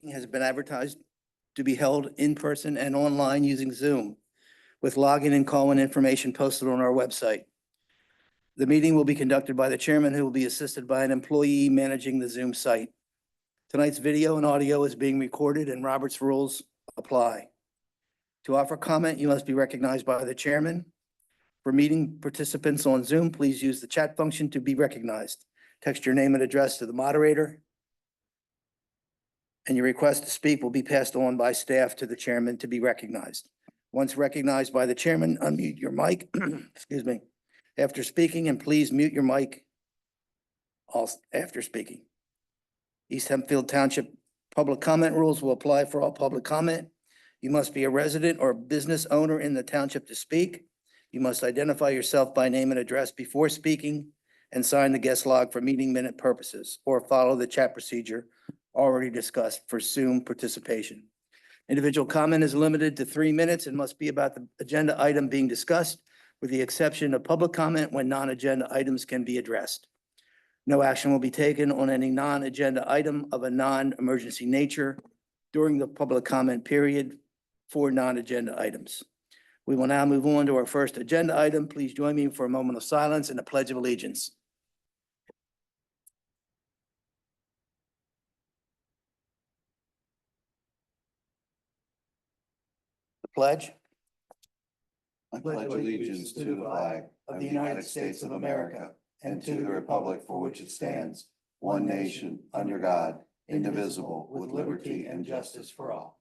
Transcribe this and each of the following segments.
has been advertised to be held in person and online using Zoom with login and call-in information posted on our website. The meeting will be conducted by the chairman, who will be assisted by an employee managing the Zoom site. Tonight's video and audio is being recorded and Robert's rules apply. To offer comment, you must be recognized by the chairman. For meeting participants on Zoom, please use the chat function to be recognized. Text your name and address to the moderator, and your request to speak will be passed on by staff to the chairman to be recognized. Once recognized by the chairman, unmute your mic, excuse me, after speaking, and please mute your mic also after speaking. East Hempfield Township public comment rules will apply for all public comment. You must be a resident or business owner in the township to speak. You must identify yourself by name and address before speaking and sign the guest log for meeting minute purposes, or follow the chat procedure already discussed for Zoom participation. Individual comment is limited to 3 minutes and must be about the agenda item being discussed, with the exception of public comment when non-agenda items can be addressed. No action will be taken on any non-agenda item of a non-emergency nature during the public comment period for non-agenda items. We will now move on to our first agenda item. Please join me for a moment of silence and a pledge of allegiance. The pledge. I pledge allegiance to the flag of the United States of America and to the republic for which it stands, one nation, under God, indivisible, with liberty and justice for all.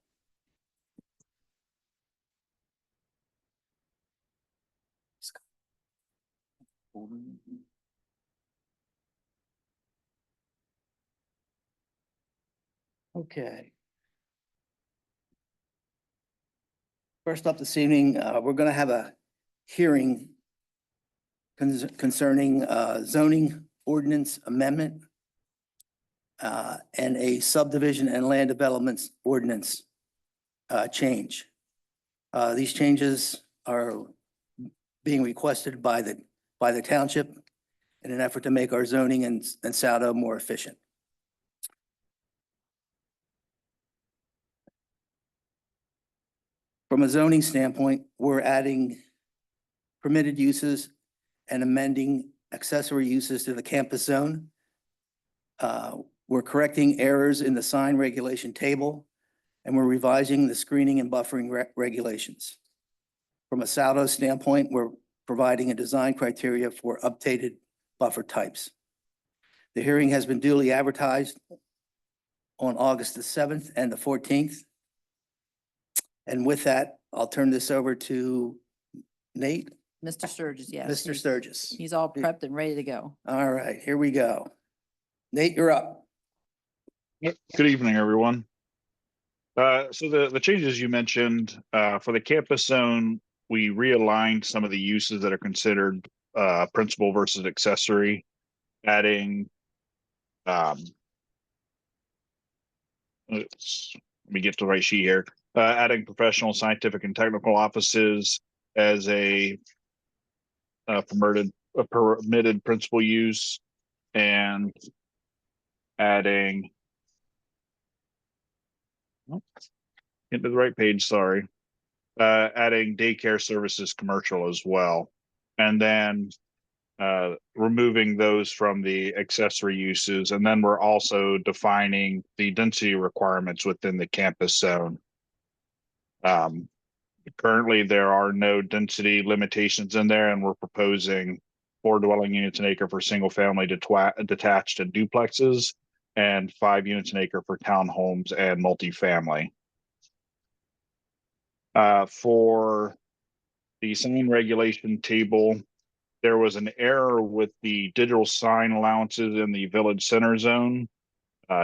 Okay. First up this evening, we're going to have a hearing concerning zoning ordinance amendment and a subdivision and land developments ordinance change. These changes are being requested by the township in an effort to make our zoning and SADO more efficient. From a zoning standpoint, we're adding permitted uses and amending accessory uses to the campus zone. We're correcting errors in the sign regulation table, and we're revising the screening and buffering regulations. From a SADO standpoint, we're providing a design criteria for updated buffer types. The hearing has been duly advertised on August the 7th and the 14th. And with that, I'll turn this over to Nate. Mr. Sturgis, yes. Mr. Sturgis. He's all prepped and ready to go. All right, here we go. Nate, you're up. Good evening, everyone. So the changes you mentioned for the campus zone, we realigned some of the uses that are considered principal versus accessory, adding let me get to the right sheet here. Adding professional, scientific, and technical offices as a permitted principal use, and adding get to the right page, sorry. Adding daycare services commercial as well, and then removing those from the accessory uses. And then we're also defining the density requirements within the campus zone. Currently, there are no density limitations in there, and we're proposing 4 dwelling units an acre for single family detached and duplexes, and 5 units an acre for townhomes and multifamily. For the sign regulation table, there was an error with the digital sign allowances in the village center zone.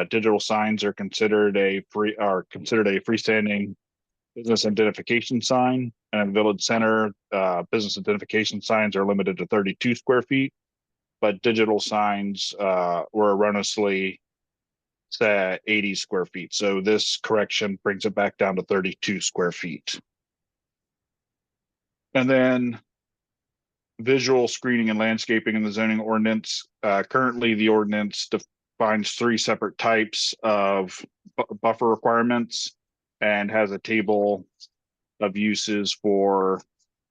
Digital signs are considered a freestanding business identification sign, and village center business identification signs are limited to 32 square feet, but digital signs were erroneously set 80 square feet. So this correction brings it back down to 32 square feet. And then visual screening and landscaping in the zoning ordinance. Currently, the ordinance defines 3 separate types of buffer requirements and has a table of uses for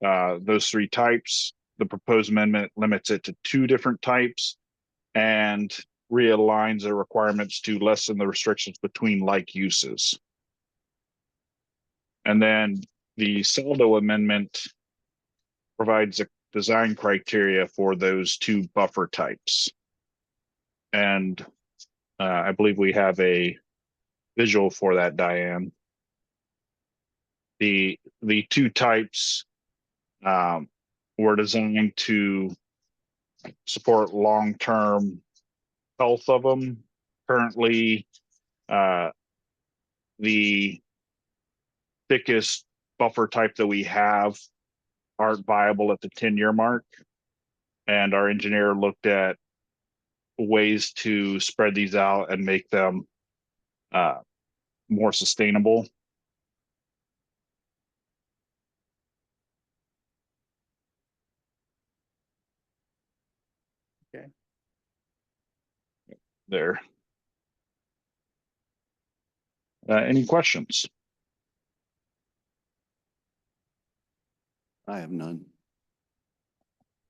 those three types. The proposed amendment limits it to two different types and realigns the requirements to lessen the restrictions between like uses. And then the Saldo amendment provides a design criteria for those two buffer types. And I believe we have a visual for that, Diane. The two types were designed to support long-term health of them. Currently, the thickest buffer type that we have aren't viable at the 10-year mark. And our engineer looked at ways to spread these out and make them more sustainable. Okay. There. Any questions? I have none.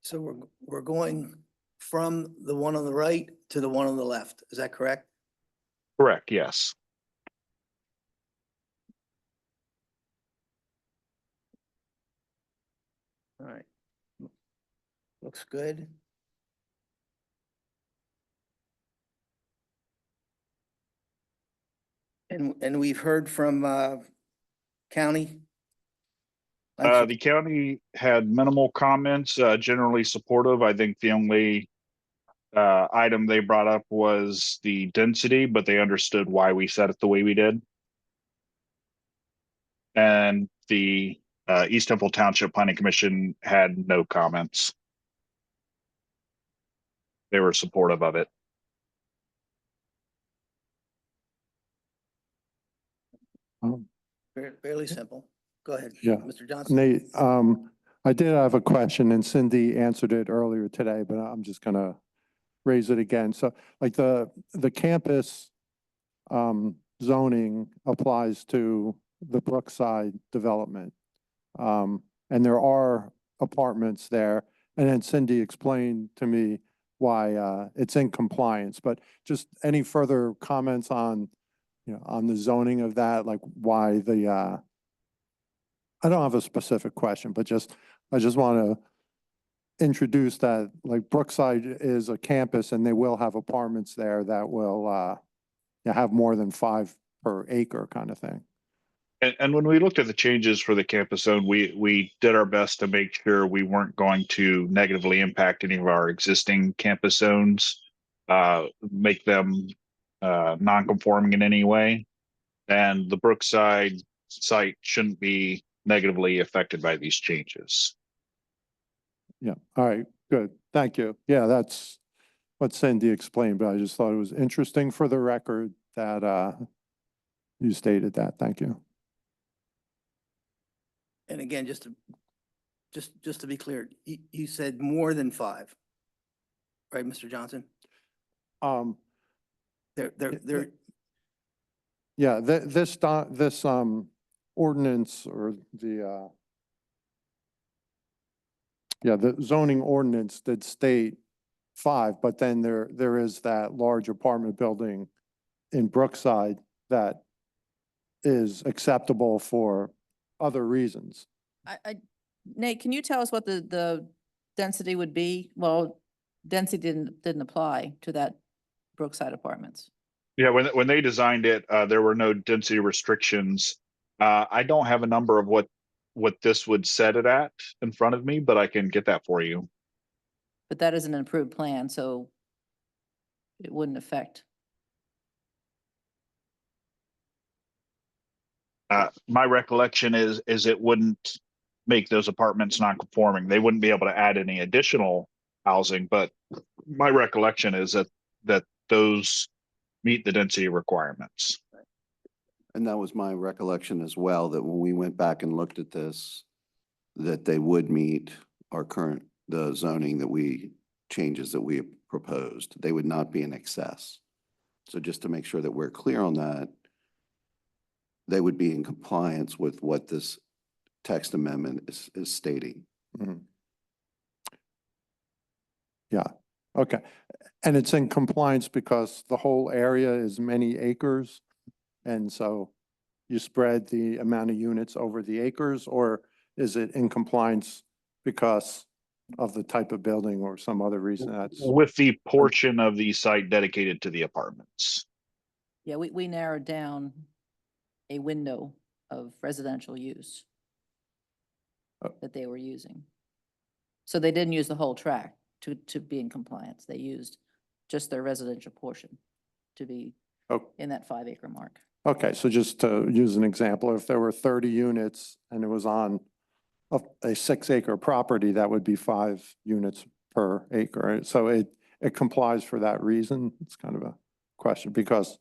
So we're going from the one on the right to the one on the left. Is that correct? Correct, yes. All right. Looks good. And we've heard from county. The county had minimal comments, generally supportive. I think the only item they brought up was the density, but they understood why we said it the way we did. And the East Hempfield Township Planning Commission had no comments. They were supportive of it. Fairly simple. Go ahead. Yeah. Mr. Johnson. Nate, I did have a question and Cindy answered it earlier today, but I'm just gonna raise it again. So like the campus zoning applies to the Brookside development. And there are apartments there. And then Cindy explained to me why it's in compliance, but just any further comments on, on the zoning of that, like why the I don't have a specific question, but I just want to introduce that like Brookside is a campus and they will have apartments there that will have more than 5 per acre kind of thing. And when we looked at the changes for the campus zone, we did our best to make sure we weren't going to negatively impact any of our existing campus zones, make them non-conforming in any way. And the Brookside site shouldn't be negatively affected by these changes. Yeah. All right. Good. Thank you. Yeah, that's what Cindy explained, but I just thought it was interesting for the record that you stated that. Thank you. And again, just to be clear, you said more than 5, right, Mr. Johnson? They're Yeah, this ordinance or the the zoning ordinance did state 5, but then there is that large apartment building in Brookside that is acceptable for other reasons. Nate, can you tell us what the density would be? Well, density didn't apply to that Brookside Apartments. Yeah, when they designed it, there were no density restrictions. I don't have a number of what this would set it at in front of me, but I can get that for you. But that is an approved plan, so it wouldn't affect. My recollection is it wouldn't make those apartments non-conforming. They wouldn't be able to add any additional housing, but my recollection is that those meet the density requirements. And that was my recollection as well, that when we went back and looked at this, that they would meet our the zoning changes that we proposed. They would not be in excess. So just to make sure that we're clear on that, they would be in compliance with what this text amendment is stating. Mhm. Yeah, okay. And it's in compliance because the whole area is many acres? And so you spread the amount of units over the acres, or is it in compliance because of the type of building or some other reason? That's, With the portion of the site dedicated to the apartments. Yeah, we narrowed down a window of residential use Oh. that they were using. So they didn't use the whole tract to be in compliance. They used just their residential portion to be oh, in that 5-acre mark. okay, so just to use an example, if there were 30 units and it was on a 6-acre property, that would be 5 units per acre. Right? So it complies for that reason. It's kind of a question because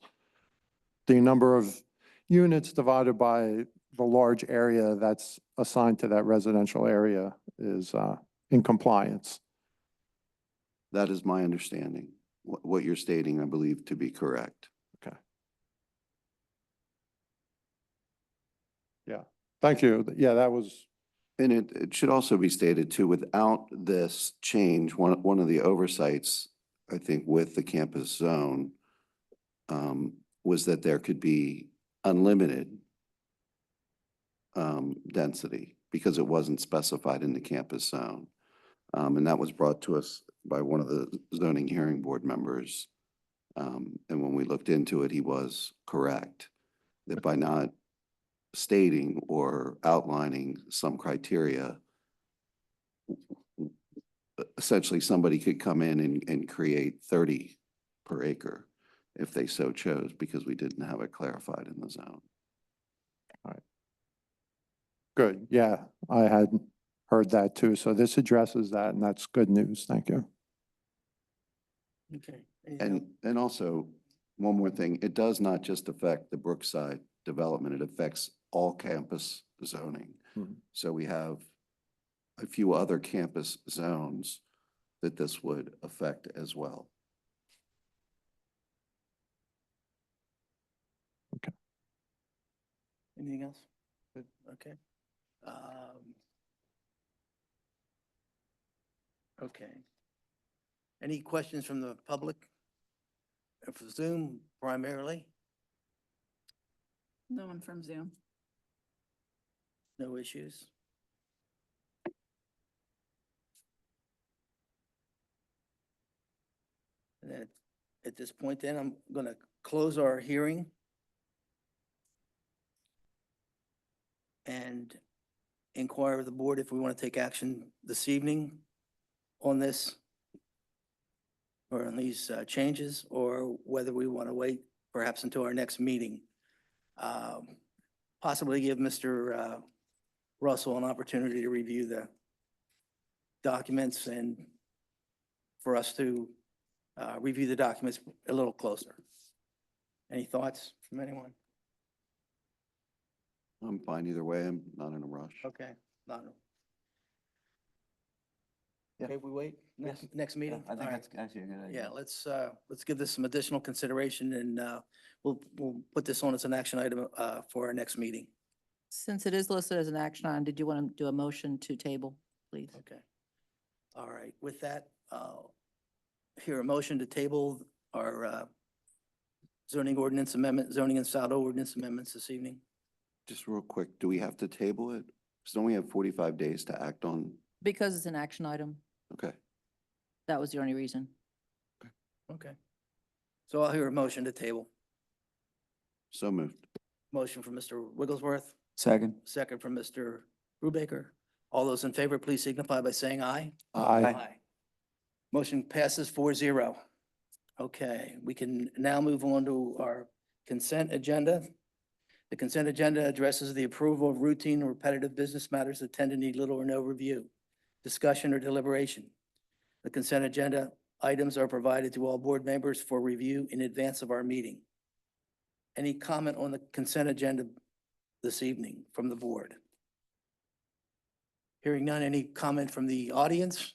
the number of units divided by the large area that's assigned to that residential area is in compliance. That is my understanding. What you're stating, I believe to be correct. Okay. Yeah, thank you. Yeah, that was, And it should also be stated too, without this change, one of the oversights, I think, with the campus zone was that there could be unlimited density because it wasn't specified in the campus zone. And that was brought to us by one of the zoning hearing board members. And when we looked into it, he was correct that by not stating or outlining some criteria, essentially somebody could come in and create 30 per acre if they so chose, because we didn't have it clarified in the zone. good. Yeah, I had heard that too. So this addresses that and that's good news. Thank you. Okay. Anything else? And also, one more thing, it does not just affect the Brookside development, it affects all campus zoning. Mhm. So we have a few other campus zones that this would affect as well. Anything else? Good, okay. Okay. Any questions from the public? For Zoom primarily? No one from Zoom. No issues? And then at this point then, I'm going to close our hearing. And inquire of the board if we want to take action this evening on this or on these changes, or whether we want to wait perhaps until our next meeting. Possibly give Mr. Russell an opportunity to review the documents and for us to review the documents a little closer. Any thoughts from anyone? I'm fine either way, I'm not in a rush. Okay, not. Yeah. Okay, we wait, next meeting? I think All right. that's actually a good idea. Yeah, let's give this some additional consideration and we'll put this on as an action item for our next meeting. Since it is listed as an action item, did you want to do a motion to table, please? Okay. All right, with that, hear a motion to table our zoning ordinance amendment, zoning and style ordinance amendments this evening. Just real quick, do we have to table it? Because don't we have 45 days to act on? Because it's an action item. Okay. That was the only reason. Okay. So I'll hear a motion to table. So moved. Motion from Mr. Wigglesworth, Second. second from Mr. Brubaker. All those in favor, please signify by saying aye. Aye. Motion passes 4-0. Okay, we can now move on to our consent agenda. The consent agenda addresses the approval of routine and repetitive business matters that tend to need little or no review, discussion, or deliberation. The consent agenda items are provided to all board members for review in advance of our meeting. Any comment on the consent agenda this evening from the board? Hearing none, any comment from the audience?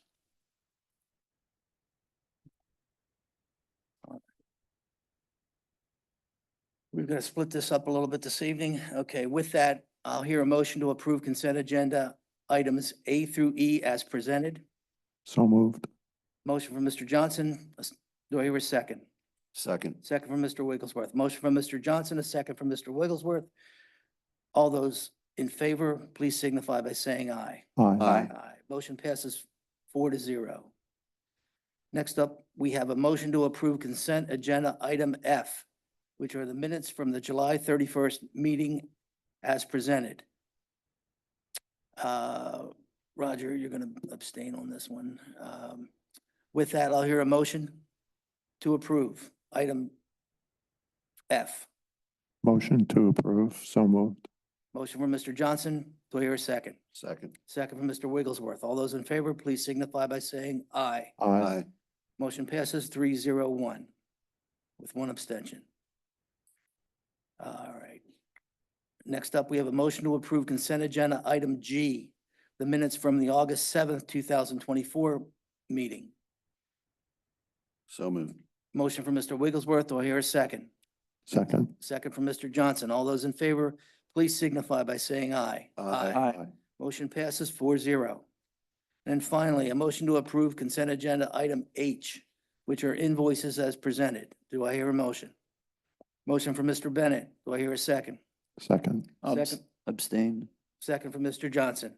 gonna split this up a little bit this evening. Okay, with that, I'll hear a motion to approve consent agenda items A through E as presented. So moved. Motion from Mr. Johnson. Do I hear a second? Second. Second from Mr. Wigglesworth. Motion from Mr. Johnson, a second from Mr. Wigglesworth. All those in favor, please signify by saying aye. Aye. Aye. Motion passes 4-0. Next up, we have a motion to approve consent agenda item F, which are the minutes from the July 31st meeting as presented. Roger, you're going to abstain on this one. With that, I'll hear a motion to approve item F. Motion to approve. So moved. Motion from Mr. Johnson. Do I hear a second? Second. Second from Mr. Wigglesworth. All those in favor, please signify by saying aye. Aye. Motion passes 3-0-1 with one abstention. All right. Next up, we have a motion to approve consent agenda item G, the minutes from the August 7th, 2024 meeting. So moved. Motion from Mr. Wigglesworth. Do I hear a second? Second. Second from Mr. Johnson. All those in favor, please signify by saying aye. Aye. Motion passes 4-0. And finally, a motion to approve consent agenda item H, which are invoices as presented. Do I hear a motion? Motion from Mr. Bennett. Do I hear a second? Second. Second. Abstain. Second from Mr. Johnson.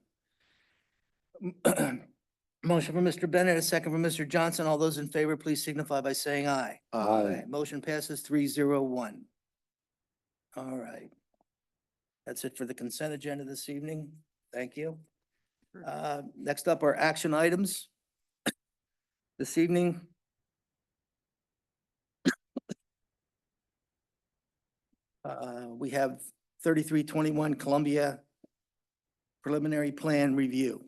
Motion from Mr. Bennett, a second from Mr. Johnson. All those in favor, please signify by saying aye. Aye. Motion passes 3-0-1. All right. That's it for the consent agenda this evening. Thank you. Next up are action items. This evening. We have 3321 Columbia preliminary plan review.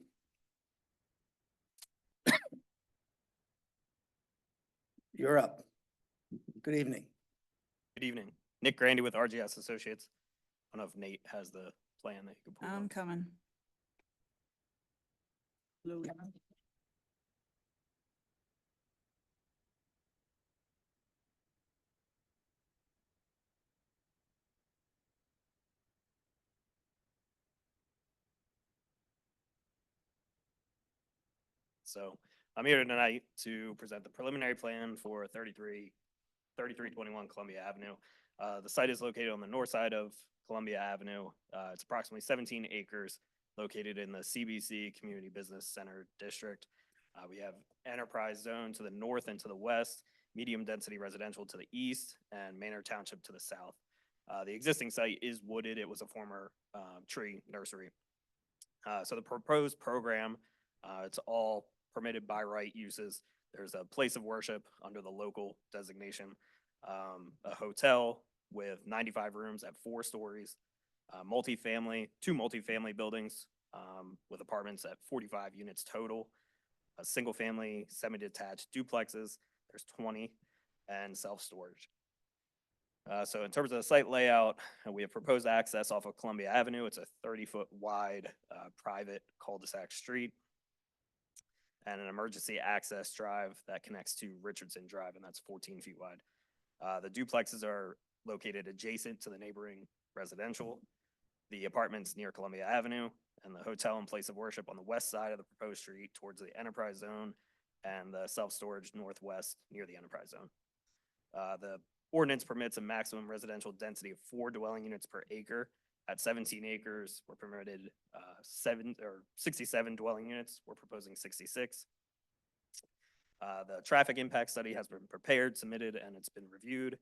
You're up. Good evening. Good evening. Nick Grandy with RGS Associates. I don't know if Nate has the plan that you can pull I'm up. coming. So I'm here tonight to present the preliminary plan for 3321 Columbia Avenue. The site is located on the north side of Columbia Avenue. It's approximately 17 acres located in the CBC Community Business Center District. We have enterprise zone to the north and to the west, medium density residential to the east, and Manor Township to the south. The existing site is wooded. It was a former tree nursery. So the proposed program, it's all permitted by right uses. There's a place of worship under the local designation, a hotel with 95 rooms at 4 stories, multifamily, 2 multifamily buildings with apartments at 45 units total, a single family semi-detached duplexes, there's 20, and self-storage. So in terms of the site layout, we have proposed access off of Columbia Avenue. It's a 30-foot wide private cul-de-sac street and an emergency access drive that connects to Richardson Drive, and that's 14 feet wide. The duplexes are located adjacent to the neighboring residential, the apartments near Columbia Avenue, and the hotel and place of worship on the west side of the proposed street towards the enterprise zone, and the self-storage northwest near the enterprise zone. The ordinance permits a maximum residential density of 4 dwelling units per acre. At 17 acres, we're permitted 67 dwelling units. We're proposing 66. The traffic impact study has been prepared, submitted, and it's been reviewed.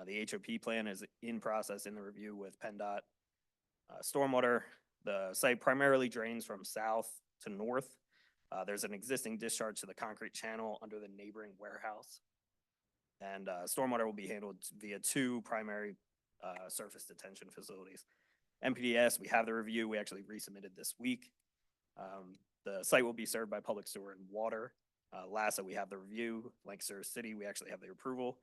The HOP plan is in process in the review with PennDOT. Stormwater, the site primarily drains from south to north. There's an existing discharge to the concrete channel under the neighboring warehouse. And stormwater will be handled via 2 primary surface detention facilities. MPDS, we have the review. We actually resubmitted this week. The site will be served by public sewer and water. LASA, we have the review. Lancaster City, we actually have the approval.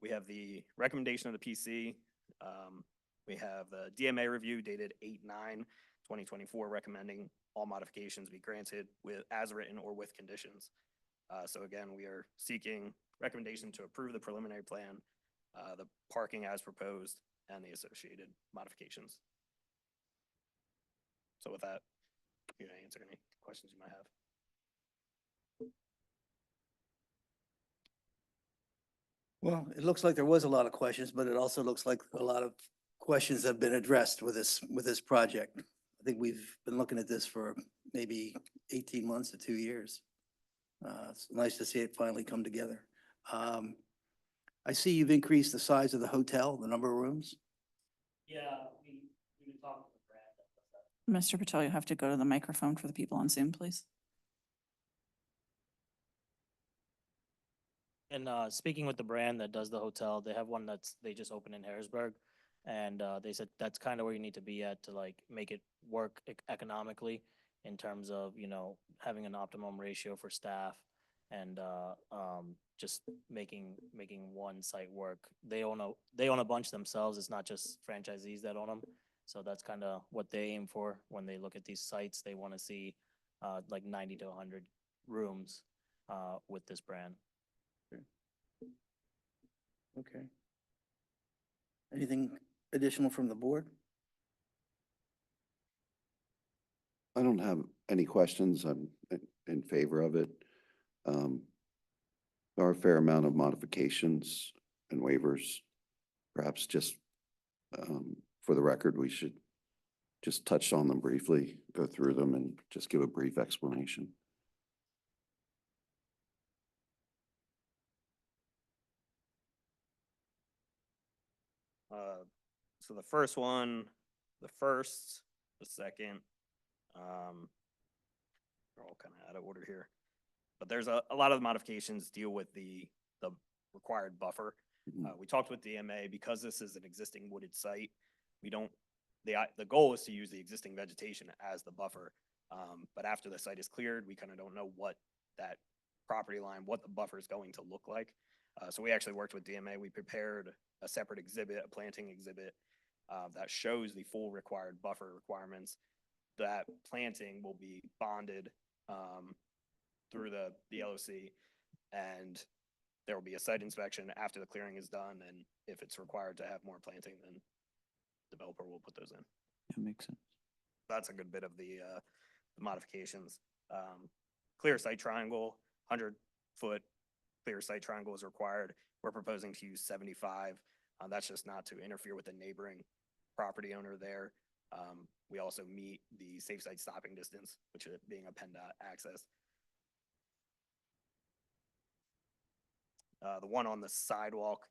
We have the recommendation of the PC. We have the DMA review dated 8/9/2024, recommending all modifications be granted with as written or with conditions. So again, we are seeking recommendation to approve the preliminary plan, the parking as proposed, and the associated modifications. So with that, you can answer any questions you might have. Well, it looks like there was a lot of questions, but it also looks like a lot of questions have been addressed with this project. I think we've been looking at this for maybe 18 months to 2 years. It's nice to see it finally come together. I see you've increased the size of the hotel, the number of rooms. Yeah, we talked with Brad. Mr. Patel, you have to go to the microphone for the people on Zoom, please. And speaking with the brand that does the hotel, they have one they just opened in Harrisburg. And they said that's kind of where you need to be at to like make it work economically in terms of, you know, having an optimum ratio for staff and just making one site work. They own a bunch themselves. It's not just franchisees that own them. So that's kind of what they aim for when they look at these sites. They want to see like 90 to 100 rooms with this brand. Okay. Anything additional from the board? I don't have any questions. I'm in favor of it. There are a fair amount of modifications and waivers. Perhaps just for the record, we should just touch on them briefly, go through them and just give a brief explanation. So the first one, the first, the second, they're all kind of out of order here. But there's a lot of the modifications deal with the required buffer. Mhm. We talked with DMA because this is an existing wooded site. We don't, the goal is to use the existing vegetation as the buffer. But after the site is cleared, we kind of don't know what that property line, what the buffer is going to look like. So we actually worked with DMA. We prepared a separate exhibit, a planting exhibit that shows the full required buffer requirements. That planting will be bonded through the LOC, and there will be a site inspection after the clearing is done. And if it's required to have more planting, then developer will put those in. That makes sense. That's a good bit of the modifications. Clear site triangle, 100-foot clear site triangle is required. We're proposing to use 75. That's just not to interfere with the neighboring property owner there. We also meet the safe site stopping distance, which is being a PennDOT access. The one on the sidewalk,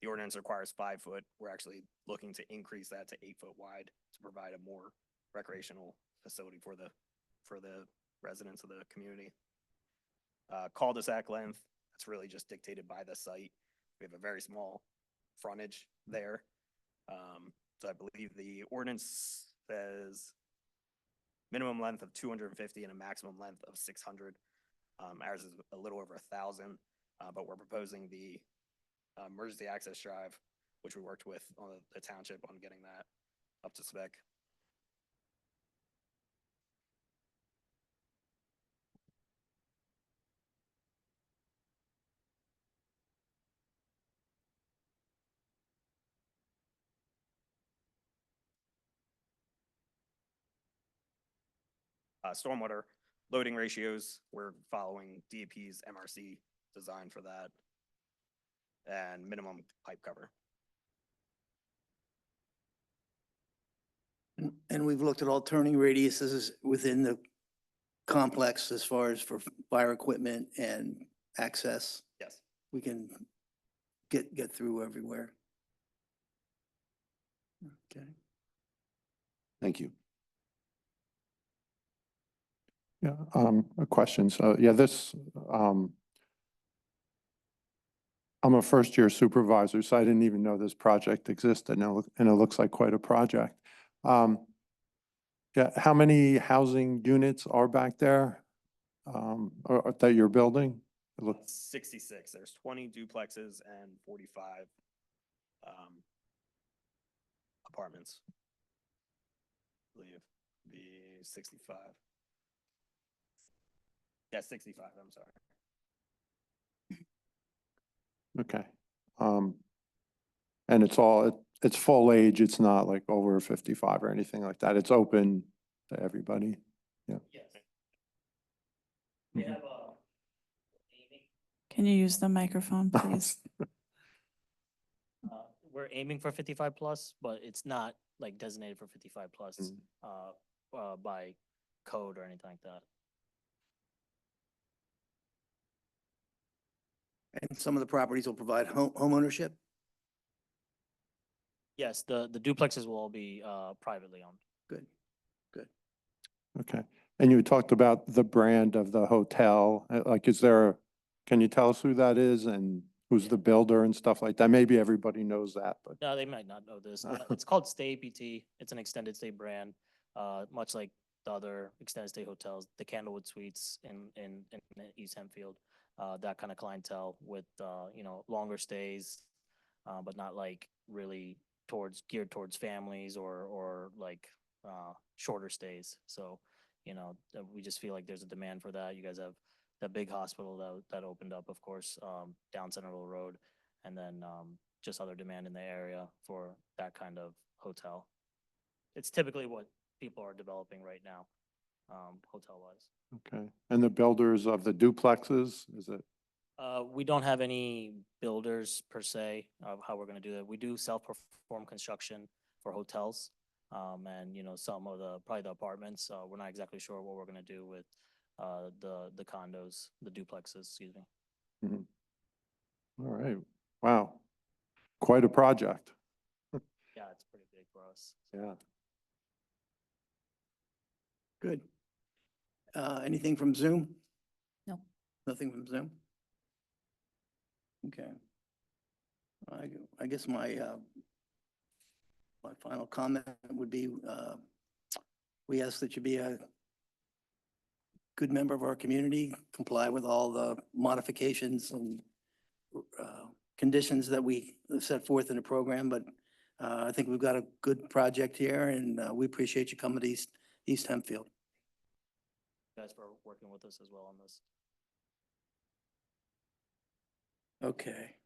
the ordinance requires 5 foot. We're actually looking to increase that to 8 foot wide to provide a more recreational facility for the residents of the community. Cul-de-sac length, that's really just dictated by the site. We have a very small frontage there. So I believe the ordinance says minimum length of 250 and a maximum length of 600. Ours is a little over 1,000, but we're proposing the emergency access drive, which we worked with on the township on getting that up to spec. Stormwater loading ratios, we're following DEP's MRC design for that, and minimum pipe cover. And we've looked at all turning radiuses within the complex as far as for fire equipment and access. Yes. We can get through everywhere. Okay. Thank you. Yeah, a question. So yeah, I'm a first-year supervisor, so I didn't even know this project existed, and it looks like quite a project. Yeah, how many housing units are back there or that you're building? It looks 66. There's 20 duplexes and 45 apartments. I believe the 65. Yeah, 65. I'm sorry. okay. And it's all it's full age. It's not like over 55 or anything like that. It's open to everybody. Yes. We Mhm. have, Can you use the microphone, please? we're aiming for 55 plus, but it's not like designated for 55 plus, by code or anything like that. And some of the properties will provide home ownership? Yes, the duplexes will all be, privately owned. Good, good. Okay. And you talked about the brand of the hotel. Like, can you tell us who that is and who's the builder and stuff like that? Maybe everybody knows that, but. No, they might not know this. It's called Stay APT. It's an extended stay brand, much like the other extended stay hotels, the Candlewood Suites in East Hempfield. That kind of clientele with, longer stays, but not like really geared towards families or like, shorter stays. So, we just feel like there's a demand for that. You guys have that big hospital that opened up, of course, down Centerville Road, and then, just other demand in the area for that kind of hotel. It's typically what people are developing right now, hotel wise. Okay. And the builders of the duplexes, is it? We don't have any builders per se of how we're gonna do that. We do self-perform construction for hotels. And some of probably the apartments, we're not exactly sure what we're gonna do with, the condos, the duplexes, excuse me. Mhm. All right. Wow. Quite a project. Yeah, it's pretty big for us. Yeah. Good. Anything from Zoom? No. Nothing from Zoom? Okay. I guess my final comment would be, we ask that you be a good member of our community, comply with all the modifications and conditions that we set forth in the program, but I think we've got a good project here, and we appreciate you coming to East Hempfield. You guys for working with us as well on this. Okay.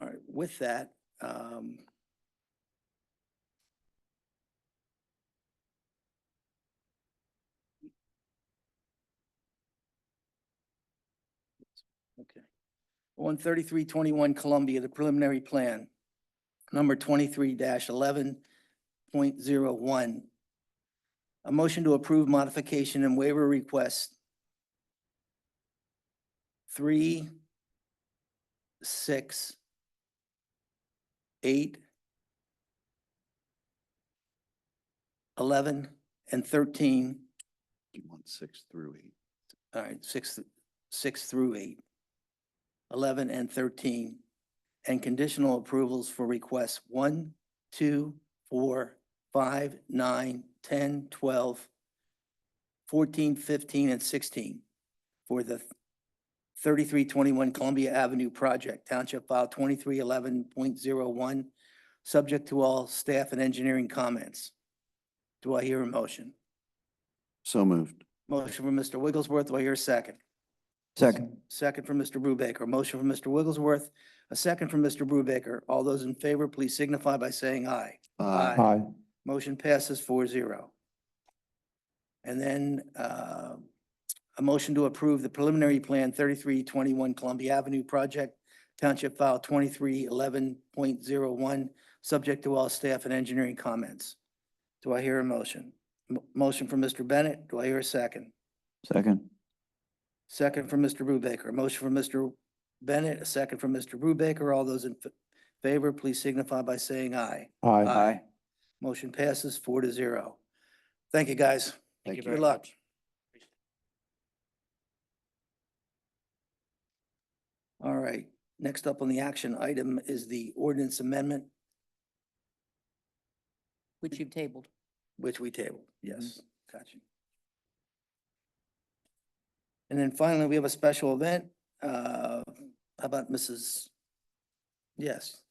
All right, with that, okay. On 3321 Columbia, the preliminary plan, number 23-11.01. A motion to approve modification and waiver request 3, 6, 8, 11, and 13. You want 6 through 8. All right, 6 through 8, 11, and 13, and conditional approvals for requests 1, 2, 4, 5, 9, 10, 12, 14, 15, and 16 for the 3321 Columbia Avenue project, Township File 2311.01, subject to all staff and engineering comments. Do I hear a motion? So moved. Motion from Mr. Wigglesworth. Do I hear a second? Second. Second from Mr. Brubaker. Motion from Mr. Wigglesworth, a second from Mr. Brubaker. All those in favor, please signify by saying aye. Aye. Hi. Motion passes 4-0. And then a motion to approve the preliminary plan 3321 Columbia Avenue project, Township File 2311.01, subject to all staff and engineering comments. Do I hear a motion? Motion from Mr. Bennett. Do I hear a second? Second. Second from Mr. Brubaker. Motion from Mr. Bennett, a second from Mr. Brubaker. All those in favor, please signify by saying aye. Hi. Motion passes 4-0. Thank you, guys. Thank you Good very luck. much. All right, next up on the action item is the ordinance amendment, Which you've tabled. which we tabled. Yes, gotcha. And then finally, we have a special event. How about Mrs.? Yes,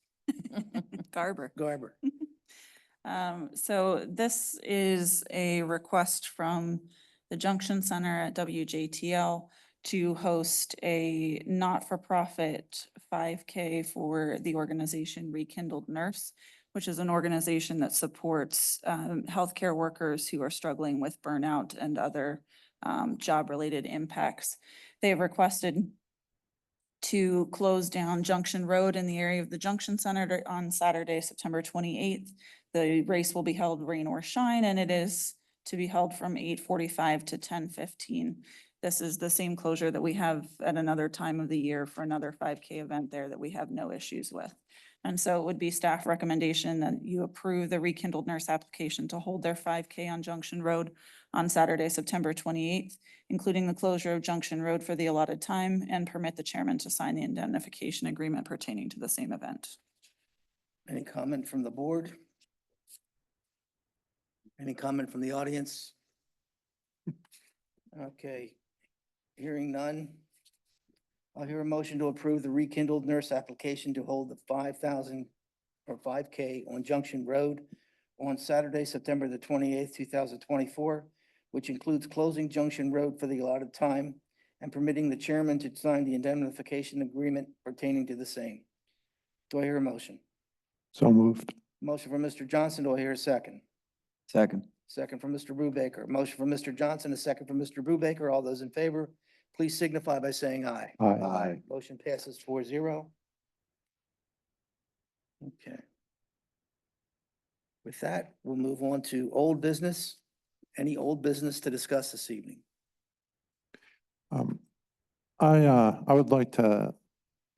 Garber. Garber. So this is a request from the Junction Center at WJTL to host a not-for-profit 5K for the organization Rekindled Nurse, which is an organization that supports healthcare workers who are struggling with burnout and other job-related impacts. They have requested to close down Junction Road in the area of the Junction Center on Saturday, September 28th. The race will be held rain or shine, and it is to be held from 8:45 to 10:15. This is the same closure that we have at another time of the year for another 5K event there that we have no issues with. And so it would be staff recommendation that you approve the Rekindled Nurse application to hold their 5K on Junction Road on Saturday, September 28th, including the closure of Junction Road for the allotted time, and permit the chairman to sign the indemnification agreement pertaining to the same event. Any comment from the board? Any comment from the audience? Okay, hearing none. I'll hear a motion to approve the Rekindled Nurse application to hold the 5,000 or 5K on Junction Road on Saturday, September the 28th, 2024, which includes closing Junction Road for the allotted time and permitting the chairman to sign the indemnification agreement pertaining to the same. Do I hear a motion? So moved. Motion from Mr. Johnson. Do I hear a second? Second. Second from Mr. Brubaker. Motion from Mr. Johnson, a second from Mr. Brubaker. All those in favor, please signify by saying aye. Aye. Motion passes 4-0. Okay. With that, we'll move on to old business. Any old business to discuss this evening? I would like to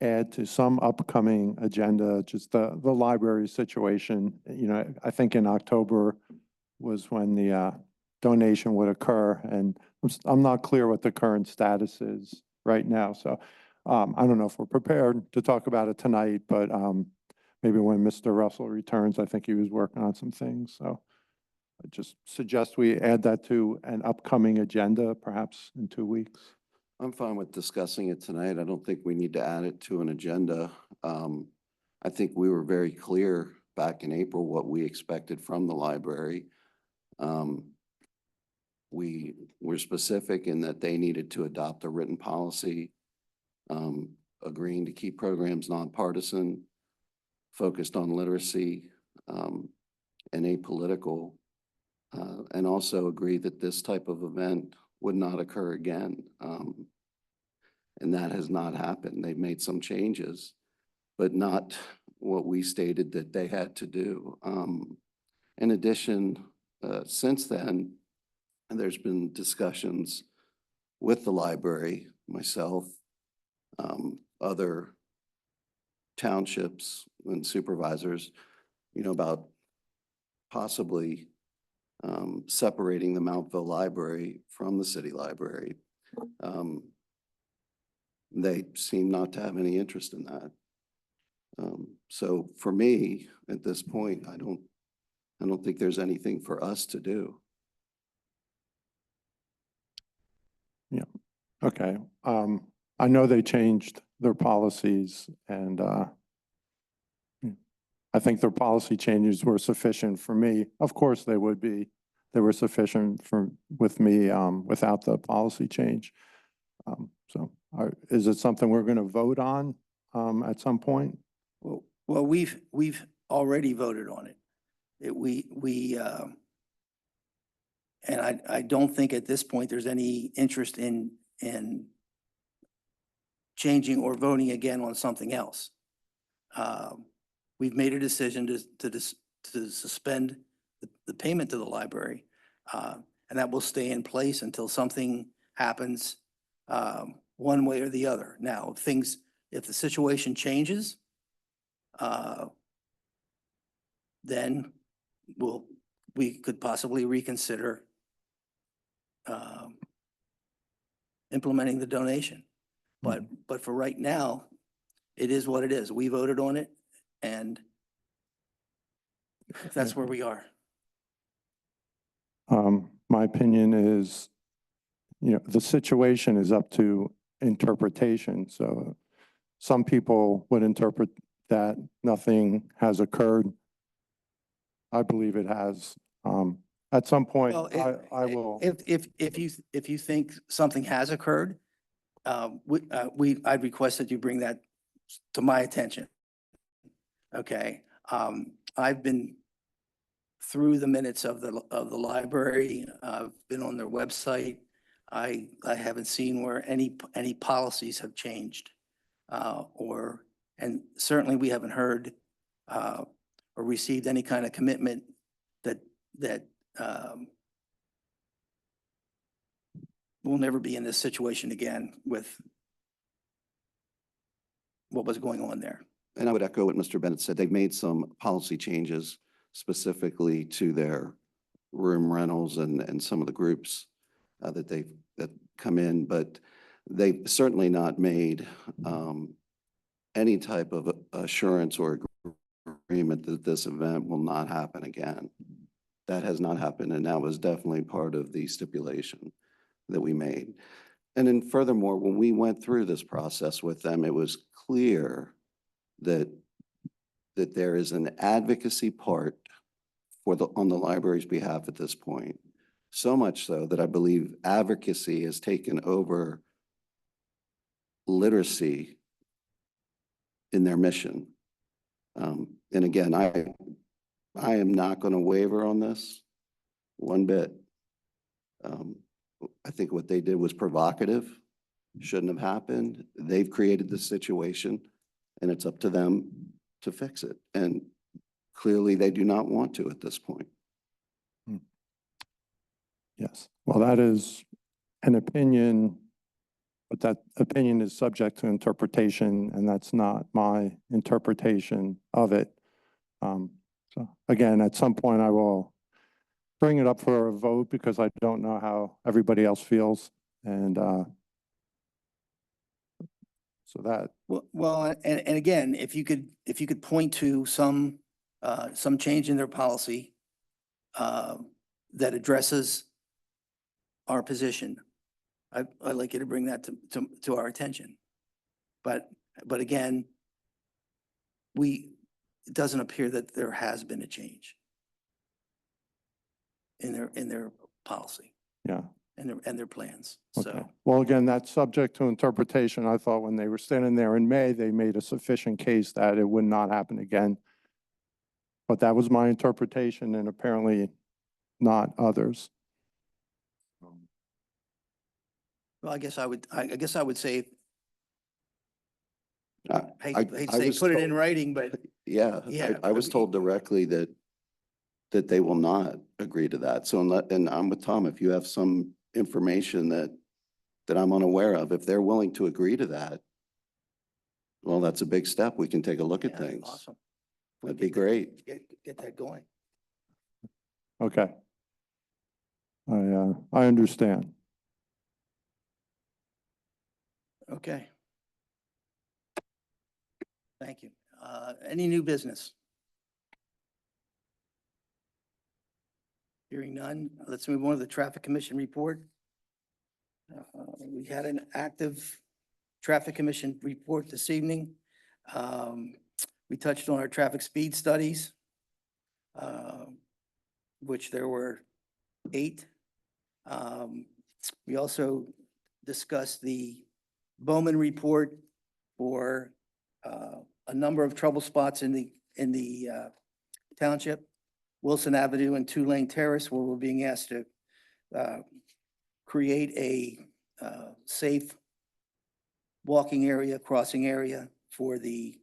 add to some upcoming agenda, just the library situation. You know, I think in October was when the donation would occur, and I'm not clear what the current status is right now. So I don't know if we're prepared to talk about it tonight, but maybe when Mr. Russell returns, I think he was working on some things. So I just suggest we add that to an upcoming agenda, perhaps in 2 weeks. I'm fine with discussing it tonight. I don't think we need to add it to an agenda. I think we were very clear back in April what we expected from the library. We were specific in that they needed to adopt a written policy, agreeing to keep programs nonpartisan, focused on literacy, and apolitical, and also agreed that this type of event would not occur again. And that has not happened. They've made some changes, but not what we stated that they had to do. In addition, since then, there's been discussions with the library, myself, other townships and supervisors, you know, about possibly separating the Mountville Library from the city library. They seem not to have any interest in that. So for me, at this point, I don't think there's anything for us to do. Yeah, okay. I know they changed their policies, and I think their policy changes were sufficient for me. Of course, they would be. They were sufficient with me without the policy change. So is it something we're going to vote on at some point? Well, we've already voted on it. And I don't think at this point there's any interest in changing or voting again on something else. We've made a decision to suspend the payment to the library, and that will stay in place until something happens one way or the other. Now, if the situation changes, then we could possibly reconsider implementing the donation. But for right now, it is what it is. We voted on it, and that's where we are. My opinion is, you know, the situation is up to interpretation. So some people would interpret that nothing has occurred. I believe it has. At some point, Well, I will. If you think something has occurred, I'd request that you bring that to my attention. Okay, I've been through the minutes of the library. I've been on their website. I haven't seen where any policies have changed. And certainly we haven't heard or received any kind of commitment that we'll never be in this situation again with what was going on there. And I would echo what Mr. Bennett said. They've made some policy changes specifically to their room rentals and some of the groups that come in, but they've certainly not made any type of assurance or agreement that this event will not happen again. That has not happened, and that was definitely part of the stipulation that we made. And then furthermore, when we went through this process with them, it was clear that there is an advocacy part on the library's behalf at this point. So much so that I believe advocacy has taken over literacy in their mission. And again, I am not going to waver on this one bit. I think what they did was provocative, shouldn't have happened. They've created the situation, and it's up to them to fix it. And clearly they do not want to at this point. Yes, well, that is an opinion, but that opinion is subject to interpretation, and that's not my interpretation of it. So again, at some point I will bring it up for a vote because I don't know how everybody else feels. And so that. Well, and again, if you could point to some change in their policy that addresses our position, I'd like you to bring that to our attention. But again, it doesn't appear that there has been a change in their policy. Yeah. And their plans. Okay. So, Well, again, that's subject to interpretation. I thought when they were standing there in May, they made a sufficient case that it would not happen again. But that was my interpretation, and apparently not others. well, I guess I would say, I hate to say, was put it in told- writing, but Yeah, Yeah, I was I mean- told directly that they will not agree to that. So, and I'm with Tom, if you have some information that I'm unaware of, if they're willing to agree to that, well, that's a big step. We can take a look at yeah, things. awesome. We That'd be get that- great. Get that going. Okay. I understand. Okay. Thank you. Any new business? Hearing none, let's move on to the Traffic Commission report. We had an active Traffic Commission report this evening. We touched on our traffic speed studies, which there were 8. We also discussed the Bowman report for a number of trouble spots in the township, Wilson Avenue and 2-Lane Terrace, where we're being asked to create a safe walking area, crossing area for the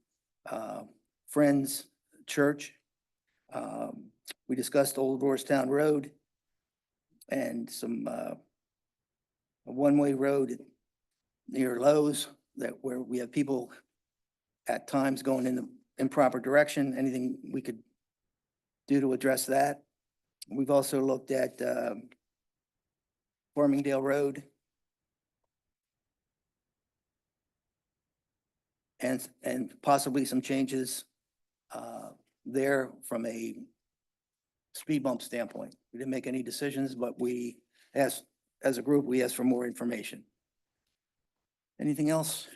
Friends Church. We discussed Old Orstown Road and some a one-way road near Lowe's where we have people at times going in the improper direction. Anything we could do to address that. We've also looked at Farmingdale Road and possibly some changes there from a speed bump standpoint. We didn't make any decisions, but we asked, as a group, we asked for more information. Anything else?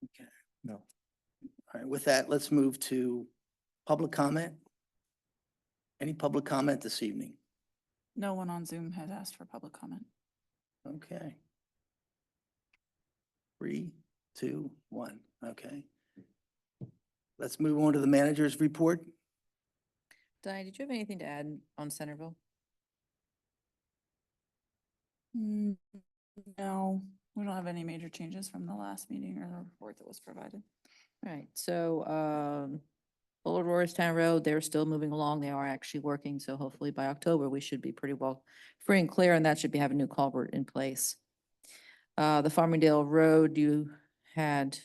Okay. No. All right, with that, let's move to public comment. Any public comment this evening? No one on Zoom has asked for public comment. Okay. 3, 2, 1, okay. Let's move on to the manager's report. Diane, did you have anything to add on Centerville? Mm, No, we don't have any major changes from the last meeting or the report that was provided. Right, so, Old Roystown Road, they're still moving along. They are actually working, so hopefully by October, we should be pretty well free and clear, and that should be having a new culvert in place. The Farmingdale Road, you had,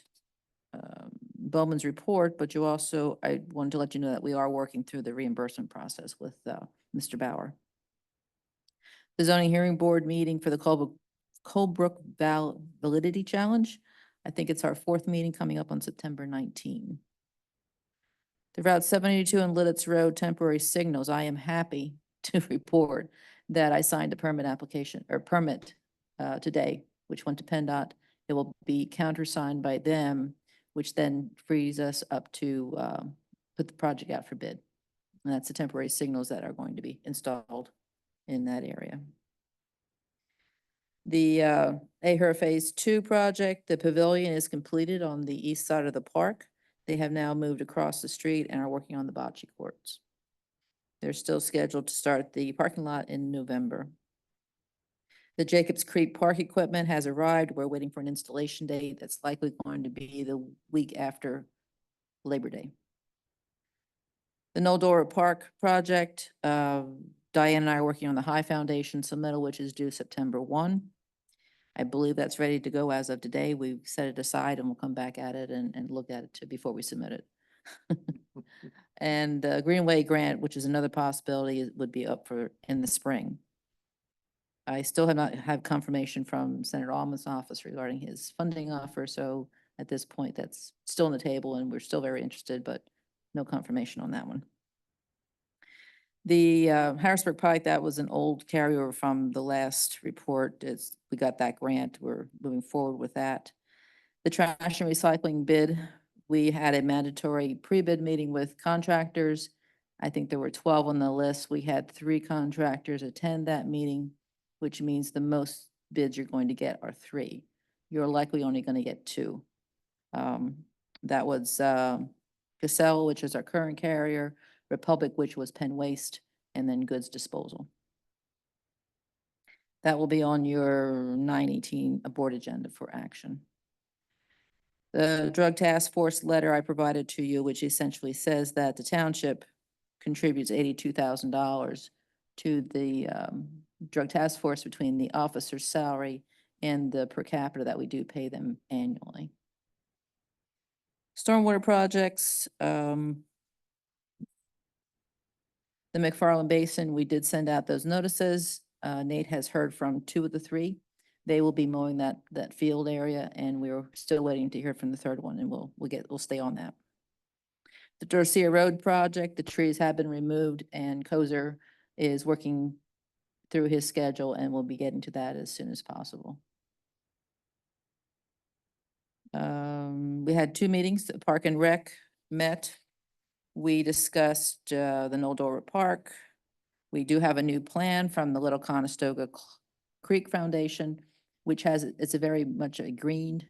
Bowman's report, but you also, I wanted to let you know that we are working through the reimbursement process with, Mr. Bauer. The zoning hearing board meeting for the Colebrook Validity Challenge. I think it's our 4th meeting coming up on September 19. The Route 72 and Lidditz Road temporary signals, I am happy to report that I signed a permit application or permit today, which went to PennDOT. It will be countersigned by them, which then frees us up to put the project out for bid. And that's the temporary signals that are going to be installed in that area. The Aher Phase 2 project, the pavilion is completed on the east side of the park. They have now moved across the street and are working on the bocce courts. They're still scheduled to start the parking lot in November. The Jacobs Creek Park equipment has arrived. We're waiting for an installation date that's likely going to be the week after Labor Day. The Noldora Park project, Diane and I are working on the High Foundation submittal, which is due September 1. I believe that's ready to go as of today. We've set it aside and we'll come back at it and look at it before we submit it. And the Greenway grant, which is another possibility, would be up for in the spring. I still have not had confirmation from Senator Almond's office regarding his funding offer, so at this point, that's still on the table and we're still very interested, but no confirmation on that one. The Harrisburg Pike, that was an old carryover from the last report. We got that grant. We're moving forward with that. The trash and recycling bid, we had a mandatory pre-bid meeting with contractors. I think there were 12 on the list. We had 3 contractors attend that meeting, which means the most bids you're going to get are 3. You're likely only going to get 2. That was Cassell, which is our current carrier, Republic, which was Penn Waste, and then Goods Disposal. That will be on your 9/18 board agenda for action. The Drug Task Force letter I provided to you, which essentially says that the township contributes $82,000 to the Drug Task Force between the officer's salary and the per capita that we do pay them annually. Stormwater projects, the McFarland Basin, we did send out those notices. Nate has heard from 2 of the 3. They will be mowing that field area, and we're still waiting to hear from the 3rd one, and we'll stay on that. The Dorsia Road project, the trees have been removed, and Kozer is working through his schedule, and we'll be getting to that as soon as possible. We had 2 meetings. The Park and Rec met. We discussed the Noldora Park. We do have a new plan from the Little Conestoga Creek Foundation, which it's a very much a greened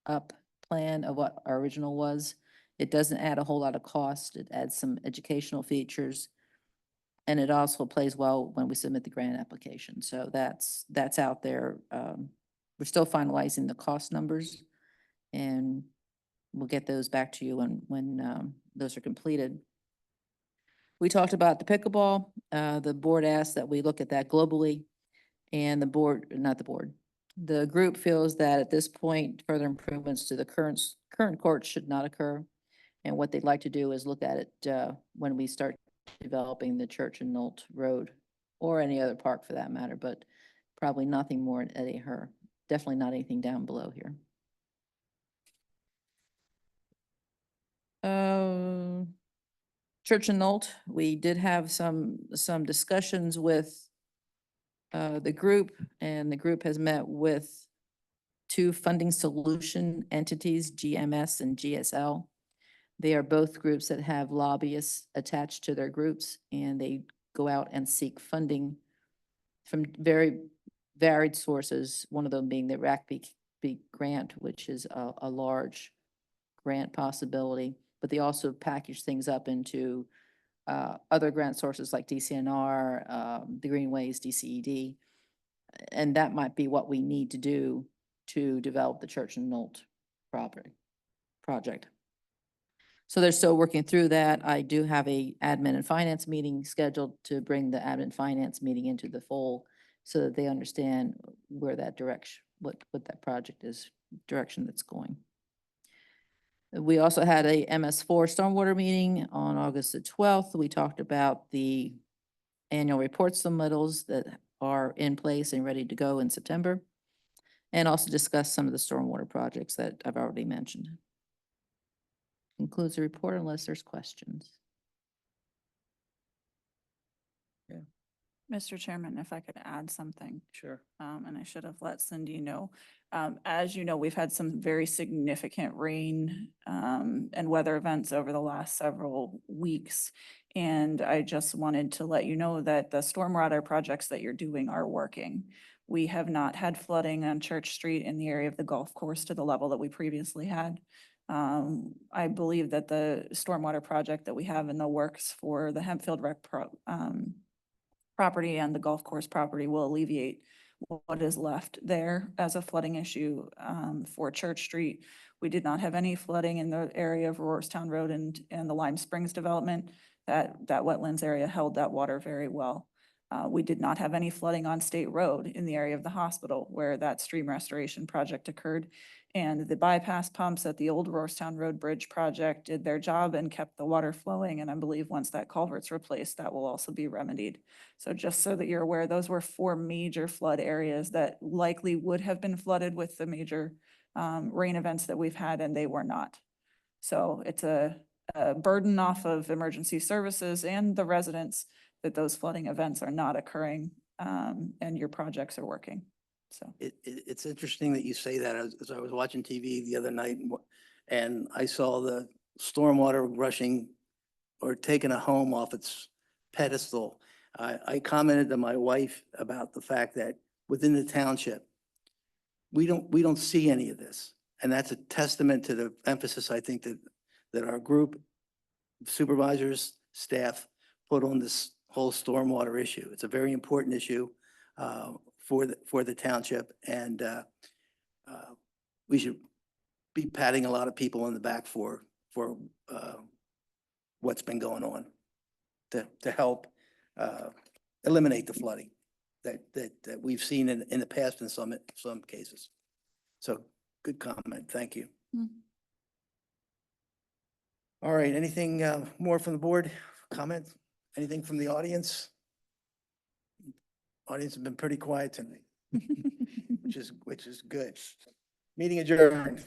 up plan of what our original was. It doesn't add a whole lot of cost. It adds some educational features. And it also plays well when we submit the grant application. So that's out there. We're still finalizing the cost numbers, and we'll get those back to you when those are completed. We talked about the pickleball. The board asked that we look at that globally, and the group feels that at this point, further improvements to the current court should not occur. And what they'd like to do is look at it when we start developing the Church and Nolt Road, or any other park for that matter, but probably nothing more at Aher. Definitely not anything down below here. Church and Nolt, we did have some discussions with the group, and the group has met with 2 funding solution entities, GMS and GSL. They are both groups that have lobbyists attached to their groups, and they go out and seek funding from very varied sources, one of them being the Mashpee grant, which is a large grant possibility, but they also package things up into other grant sources like DCNR, the Greenways, DCED. And that might be what we need to do to develop the Church and Knoll project. So they're still working through that. I do have a admin and finance meeting scheduled to bring the admin and finance meeting into the fold so that they understand where that direction, what that project is, direction that's going. We also had a MS4 stormwater meeting on August the 12th. We talked about the annual report submittals that are in place and ready to go in September, and also discussed some of the stormwater projects that I've already mentioned. Concludes the report unless there's questions. Mr. Chairman, if I could add something. Sure. And I should have let Cindy know. As you know, we've had some very significant rain and weather events over the last several weeks. And I just wanted to let you know that the stormwater projects that you're doing are working. We have not had flooding on Church Street in the area of the golf course to the level that we previously had. I believe that the stormwater project that we have in the works for the Hempfield property and the golf course property will alleviate what is left there as a flooding issue for Church Street. We did not have any flooding in the area of Roarstown Road and the Lime Springs development. That wetlands area held that water very well. We did not have any flooding on State Road in the area of the hospital where that stream restoration project occurred. And the bypass pumps at the old Roarstown Road Bridge project did their job and kept the water flowing. And I believe once that culvert's replaced, that will also be remedied. So just so that you're aware, those were 4 major flood areas that likely would have been flooded with the major rain events that we've had, and they were not. So it's a burden off of emergency services and the residents that those flooding events are not occurring and your projects are working. So It's interesting that you say that as I was watching TV the other night and I saw the stormwater rushing or taking a home off its pedestal. I commented to my wife about the fact that within the township, we don't see any of this. And that's a testament to the emphasis I think that our group, supervisors, staff put on this whole stormwater issue. It's a very important issue for the township, and we should be patting a lot of people on the back for what's been going on to help eliminate the flooding that we've seen in the past in some cases. So good comment. Thank you. Mm. All right. Anything more from the board? Comments? Anything from the audience? Audience has been pretty quiet tonight, which is good. Meeting adjourned.